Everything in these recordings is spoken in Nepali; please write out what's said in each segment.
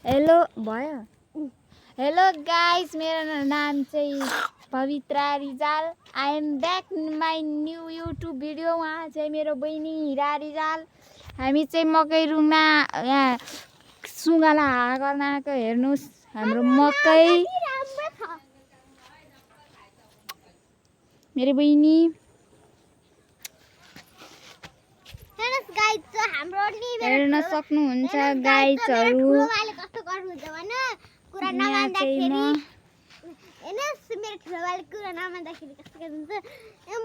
हेलो भयो हेलो गाइस मेरो नाम चाहिँ Pabitra Rijal I am back my new YouTube video उहाँ चाहिँ मेरो बहिनी हिरा रिजाल हामी चाहिँ मकै रुङमा यहाँ सुँगाला हावा गर्न आएको हेर्नुस् हाम्रो मकै मेरो बहिनी हेर्न सक्नुहुन्छ गाइजहरु कस्तो गर्नुहुन्छ भने कुरा नमान्दाखेरि मेरो ठुलोबाले कुरा नमान्दाखेरि कस्तो गर्नुहुन्छ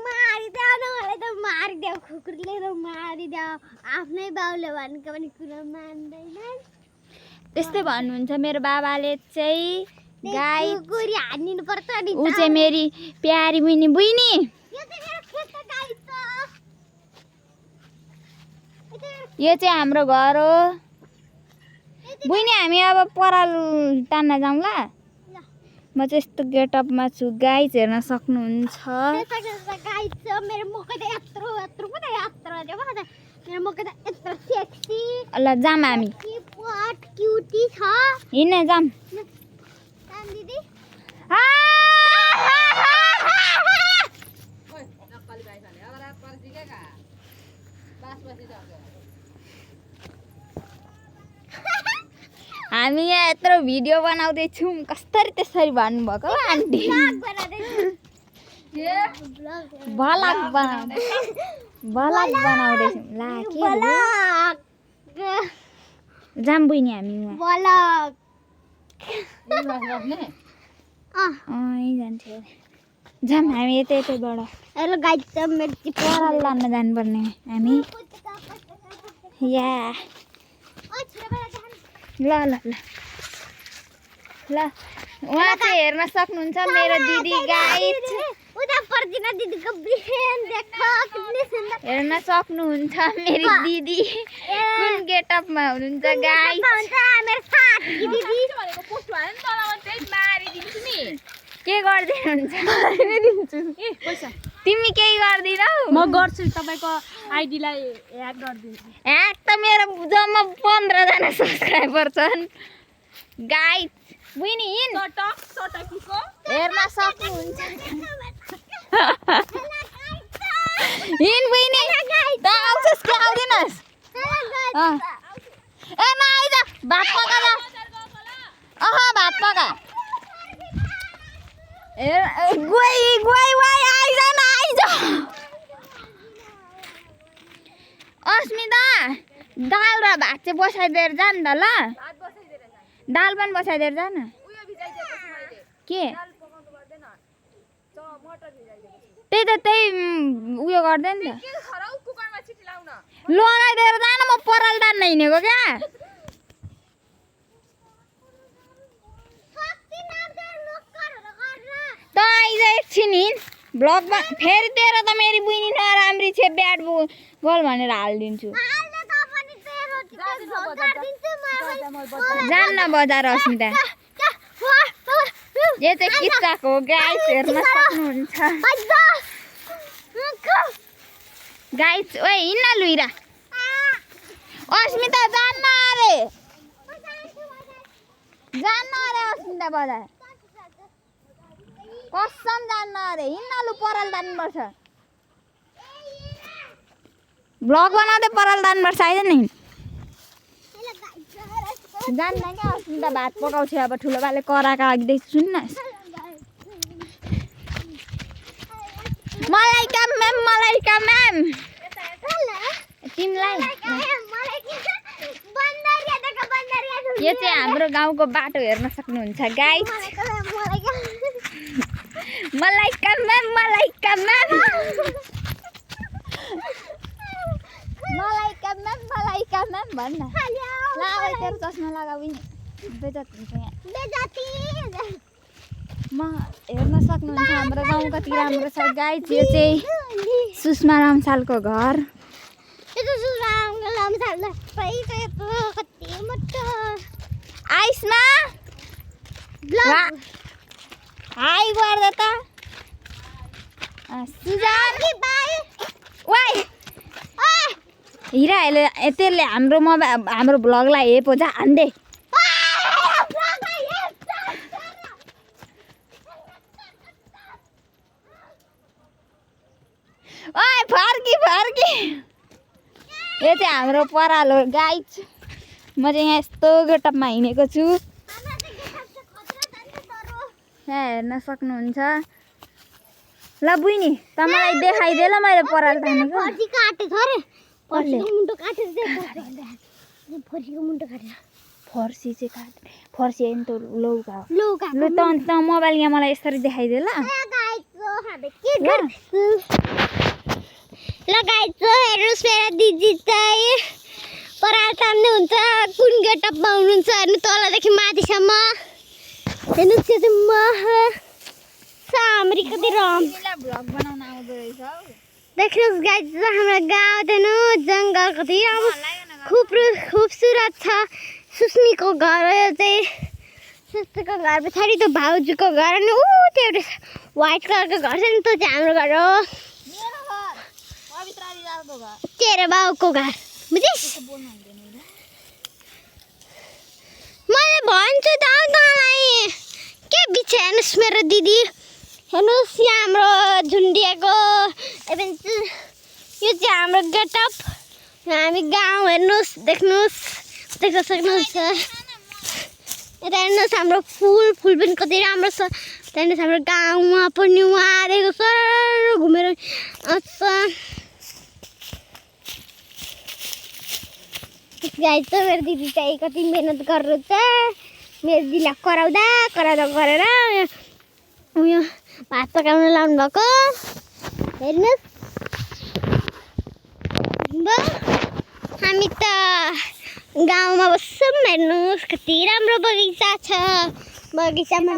मारिदेऊ न मलाई त मारिदेऊ खुकुरले त मारिदेऊ आफ्नै बाउले भनेको पनि कुरा मान्दैन त्यस्तै भन्नुहुन्छ मेरो बाबाले चाहिँ गाई गोरी हान्दिनु पर्छ नि उ चाहिँ मेरी प्यारी बहिनी यो चाहिँ मेरो खेत गाई छ यो चाहिँ हाम्रो घर हो बहिनी हामी अब पराल तान्न जाउँ ल म चाहिँ यस्तो गेटअपमा छु गाइस हेर्न सक्नुहुन्छ गाई छ मेरो मकै त यत्रो यत्रो पो त यत्रो मेरो मकै त यत्रो सेक्सी ल जाम हामी पट क्युटी छ हिँड्न जाम दिदी हामी यहाँ यत्रो भिडियो बनाउँदैछौँ कसरी त्यसरी भन्नुभएको आन्टी भलक बनाउँदैछौँ ला के जाम बहिनी हामी उहाँ जान्थ्यो जाम हामी यतैबाट हेलो गाइस मेरो पराल लान्न जानुपर्ने हामी या ल ल ल ल उहाँ चाहिँ हेर्न सक्नुहुन्छ मेरो दिदी गाइस उता पर्दिन दिदीको ब्रेन देखो कितनी सुन्दर हेर्न सक्नुहुन्छ मेरो दिदी कुन गेटअपमा हुनुहुन्छ गाइस मेरो साथी दिदी भनेको पोस्ट भएन नि तलमा चाहिँ मारिदिन्छु नि के गर्दिनुहुन्छ पैसा तिमी केही गर्दिनौ म गर्छु तपाईँको आइडीलाई ह्याक गरिदिन्छु ह्याक त मेरो जम्मा 15 जना सब्स्क्राइबर छन् गाइस बहिनी हिँड टकीको हेर्न सक्नुहुन्छ हिँड बहिनी त आउँछस् कि आउँदैनस् ए नआइज भात पका जा भात पका गई आइज न आइज अस्मिता दाल र भात चाहिँ बसाइदिएर जा नि त ल दाल पनि बसाइदिएर जा न के त्यही उयो गर्दैन नि त लगाइदिएर जान म पराल तान्न हिँडेको क्या त आइज एकछिन हिँड ब्लगमा फेरि तेरो त मेरी बहिनी नराम्री छ ब्याड बोल भनेर हालिदिन्छु जान्न बजार अस्मिता यो चाहिँ किच्चाको हो गाइस हेर्न सक्नुहुन्छ गाइस ओए हिँड्न लुइरा अस्मिता जान्न अरे अस्मिता बजार कसम जान्न अरे हिँड्न लु पराल तान्नुपर्छ ब्लग बनाउँदै पराल तान्नुपर्छ आइज नि जान्न क्या अस्मिता भात पकाउँछ अब ठुलो बाले कराएको आगिँदैछ सुन्न मलाइका म्याम तिमीलाई यो चाहिँ हाम्रो गाउँको बाटो हेर्न सक्नुहुन्छ गाइस मलाइका म्याम भन्न ला तेरो चस्मा लगाऊ बेजत हुन्छ यहाँ म हेर्न सक्नुहुन्छ हाम्रो गाउँ कति राम्रो छ गाइस यो चाहिँ सुषमा रामसालको घर आइसमा हाई गर्दा त सुजान हिरा त्यसले हाम्रो ब्लगलाई हेपो जा हान्दे यो चाहिँ हाम्रो परालो गाइज म चाहिँ यहाँ यस्तो गेटअपमा हिँडेको छु यहाँ हेर्न सक्नुहुन्छ ल बुइनी त मलाई देखाइदे ल मैले पराल तानेको फर्सी काटेछ अरे फर्सीको मुन्टो काटेर दे फर्सीको मुन्टो काटेर फर्सी चाहिँ काट फर्सी होइन त लौका हो लौका लु त मोबाइल यहाँ मलाई यसरी देखाइदे ल लगाइছো हेर्नुहोस् मेरो दिदी चाहिँ पराल तान्नु हुन्छ कुन गेटअपमा हुनुहुन्छ हेर्नु तलदेखि माथिसम्म हेर्नुहोस् त्यो चाहिँ म सामरी कति भ्लग बनाउन आउँदो रहेछ हौ देख्नुहोस् गाइस हाम्रो गाउँ देख्नु जङ्गल कति खुबसुरत छ सुस्मीको घर हो यो चाहिँ सुस्मीको घर पछाडि त्यो भाउजूको घर अनि ऊ त्यो एउटा व्हाइट कलरको घर छ नि त्यो चाहिँ हाम्रो घर हो तेरो बाउको घर बुझिस् मैले भन्छु त तँलाई के बिच हेर्नुहोस् मेरो दिदी हेर्नुहोस् यहाँ हाम्रो झुन्डिएको यो चाहिँ हाम्रो गेटअप हामी गाउँ हेर्नुहोस् देख्नुहोस् देख्न सक्नुहुन्छ यता हेर्नुहोस् हाम्रो फुल पनि कति राम्रो छ हेर्नुहोस् हाम्रो गाउँमा पनि उहाँहरूको सर घुमेर आउँछ गाइस त मेरो दिदी चाहिँ कति मेहनत गर्नुहुन्छ मेरो दिदीलाई कराउँदा गरेर उयो भात पकाउन लाउनु भएको हेर्नुहोस् हामी त गाउँमा बस्छौँ हेर्नुहोस् कति राम्रो बगैँचा छ बगैँचामा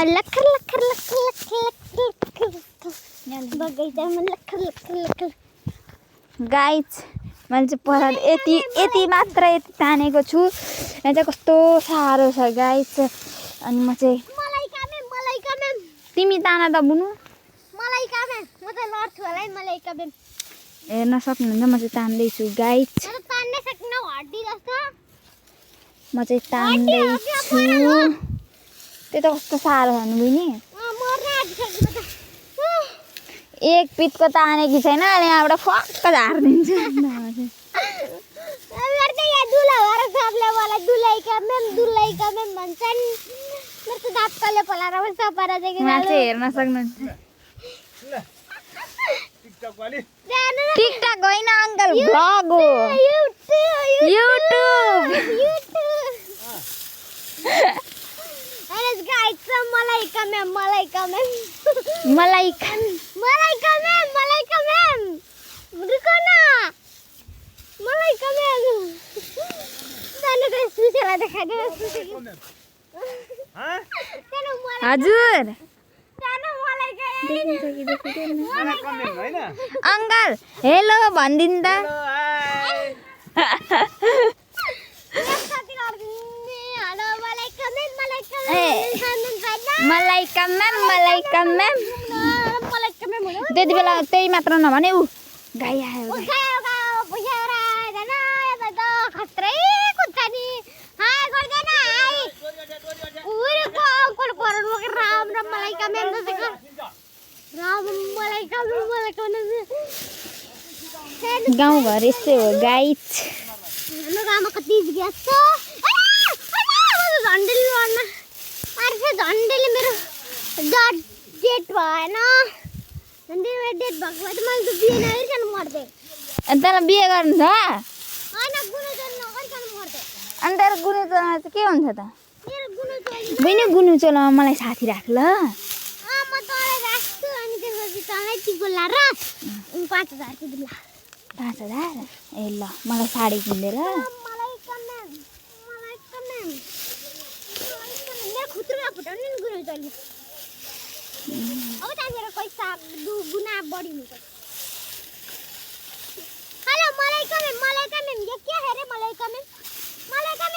लखर बगैँचामा गाइज मैले चाहिँ पराल यति मात्र यति तानेको छु यहाँ चाहिँ कस्तो साह्रो छ गाइज अनि म चाहिँ तिमी ताना त बुनु हेर्न सक्नुहुन्छ म चाहिँ तान्दैछु गाइज म चाहिँ तान्दैछु त्यो त कस्तो साह्रो छ नि बहिनी एक पिटको तानेकी छैन अनि यहाँबाट फक्क झारिदिन्छु हेर्न सक्नुहुन्छ टिकटक होइन अङ्कल भ्लग हो युट्युब हजुर अङ्कल हेलो भनिदिनु त मलाई कमेम त्यति बेला त्यही मात्र नभने ऊ गाई आयो गाउँघर यस्तै हो गाइज गाउँमा कति झन्डेले मेरो डेट भएन झन्डेले डेट भएको भए त मैले त बिहे नगरिकन मर्दै तँलाई बिहे गर्नु छ होइन गुनुचोल नगरिकन मर्दै अनि तेरो गुनुचोलमा चाहिँ के हुन्छ त मेरो गुनुचोल बहिनी गुनुचोलमा मलाई साथी राख ल म तँलाई राख्छु अनि त्यसपछि तँलाई टिको लाएर 5000 दिउँला 5000 ए ल मलाई साडी किन्देर मलाई कमेम मेरो खुत्रुमा फुटाउने नि गुनुचोल अब त्यहाँनिर पैसा गुना बढी हुन्छ हेलो मलाई कमेम ये क्या है रे मलाई कमेम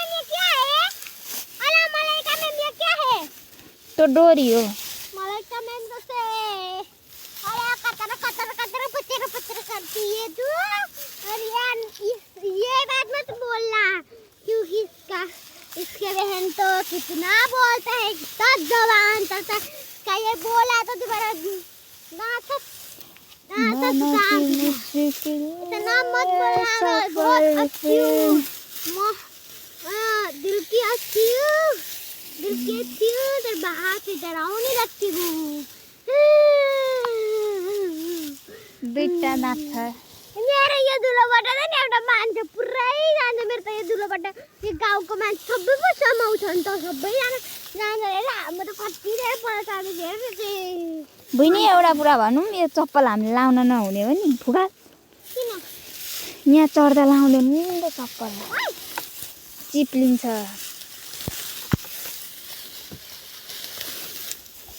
ये क्या है हेलो मलाई कमेम ये क्या है तो डोरी हो मलाई कमेम तो से अरे कतर पचर करती है तू और यार ये बात मत बोलना क्योंकि इसके बहन तो कितना बोलता है कितना जवान था ये बोला तो दोबारा इतना मत बोलना बहुत अच्छी हूँ दिल की अच्छी हूँ तेरे बाहर से डरावनी लगती हूँ दुईटा दाँत छ मेरो यो दुलोबाट त नि एउटा मान्छे पुरै जान्छ मेरो त यो दुलोबाट यो गाउँको मान्छे सबै पो समाउँछ नि त सबैजना जान्छ हेर म त कति धेरै परेको छ हेर बहिनी एउटा कुरा भनौँ यो चप्पल हामीले लाउन नहुने हो नि फुगा किन यहाँ चढ्दा लाउँदैन नि त चप्पल चिप्लिन्छ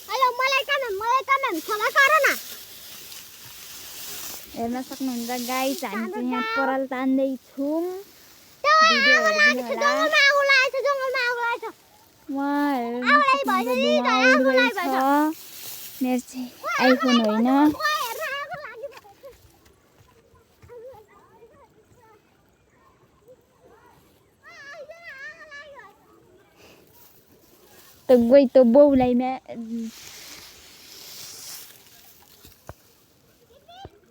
हेलो मलाई काम सल्लाह गर न हेर्न सक्नुहुन्छ गाइस हामी चाहिँ यहाँ पराल तान्दैछौँ मेरो चाहिँ आइफोन होइन त गई त बाउलाई